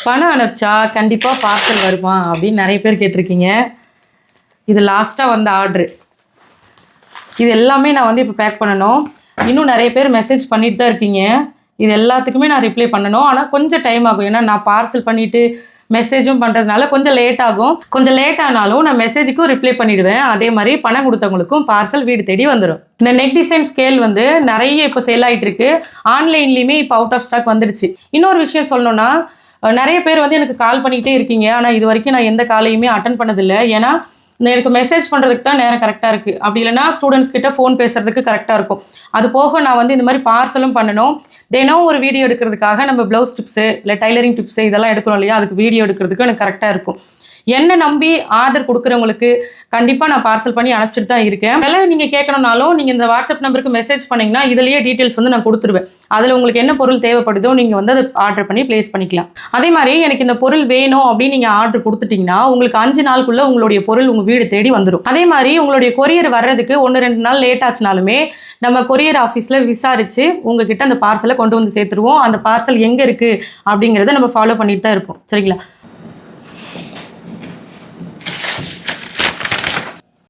பணம் அனுப்பிச்சா கண்டிப்பாக பார்சல் வருமா அப்படின்னு நிறைய பேர் கேட்டிருக்கீங்க. இது லாஸ்ட்டாக வந்த ஆர்டரு. இது எல்லாமே நான் வந்து இப்போ பேக் பண்ணணும். இன்னும் நிறைய பேர் மெசேஜ் பண்ணிட்டு தான் இருக்கீங்க. இது எல்லாத்துக்குமே நான் ரிப்ளை பண்ணணும். ஆனால் கொஞ்சம் டைம் ஆகும். ஏன்னா நான் பார்சல் பண்ணிவிட்டு மெசேஜும் பண்ணுறதுனால கொஞ்சம் லேட் ஆகும். கொஞ்சம் லேட் ஆனாலும் நான் மெசேஜுக்கும் ரிப்ளை பண்ணிவிடுவேன். அதே மாதிரி பணம் கொடுத்தவங்களுக்கும் பார்சல் வீடு தேடி வந்துடும். இந்த நெக் டிசைன் ஸ்கேல் வந்து நிறைய இப்போ சேல் ஆகிட்டு இருக்கு. ஆன்லைன்லேயுமே இப்போ அவுட் ஆஃப் ஸ்டாக் வந்துடுச்சு. இன்னொரு விஷயம் சொல்லணும்னா, நிறைய பேர் வந்து எனக்கு கால் பண்ணிக்கிட்டே இருக்கீங்க. ஆனால் இது வரைக்கும் நான் எந்த காலையுமே அட்டன் பண்ணதில்லை. ஏன்னா எனக்கு மெசேஜ் பண்ணுறதுக்கு தான் நேரம் கரெக்டாக இருக்குது. அப்படி இல்லைனா ஸ்டூடெண்ட்ஸ் கிட்ட ஃபோன் பேசுறதுக்கு கரெக்டாக இருக்கும். அது போக நான் வந்து இந்த மாதிரி பார்சலும் பண்ணணும். தினம் ஒரு வீடியோ எடுக்கிறதுக்காக நம்ம ப்ளவுஸ் டிப்ஸு இல்லை டைலரிங் டிப்ஸு இதெல்லாம் எடுக்கிறோம் இல்லையா, அதுக்கு வீடியோ எடுக்கிறதுக்கு எனக்கு கரெக்டாக இருக்கும். என்னை நம்பி ஆர்டர் கொடுக்குறவங்களுக்கு கண்டிப்பாக நான் பார்சல் பண்ணி அனுப்பிச்சிட்டு தான் இருக்கேன். அதெல்லாம் நீங்கள் கேட்கணும்னாலும் நீங்கள் இந்த வாட்ஸ்அப் நம்பருக்கு மெசேஜ் பண்ணிங்கன்னா இதுலேயே டீட்டெயில்ஸ் வந்து நான் கொடுத்துருவேன். அதில் உங்களுக்கு என்ன பொருள் தேவைப்படுதோ நீங்கள் வந்து அதை ஆர்டர் பண்ணி ப்ளேஸ் பண்ணிக்கலாம். அதே மாதிரி எனக்கு இந்த பொருள் வேணும் அப்படின்னு நீங்கள் ஆர்டர் கொடுத்துட்டிங்கன்னா உங்களுக்கு 5 நாளுக்குள்ளே உங்களுடைய பொருள் உங்கள் வீடு தேடி வந்துடும். அதே மாதிரி உங்களுடைய கொரியர் வர்றதுக்கு 1-2 நாள் லேட் ஆச்சுனாலுமே நம்ம கொரியர் ஆஃபீஸில் விசாரித்து உங்ககிட்ட அந்த பார்சலை கொண்டு வந்து சேர்த்துருவோம். அந்த பார்சல் எங்கே இருக்குது அப்படிங்கிறத நம்ம ஃபாலோ பண்ணிட்டு தான் இருப்போம். சரிங்களா?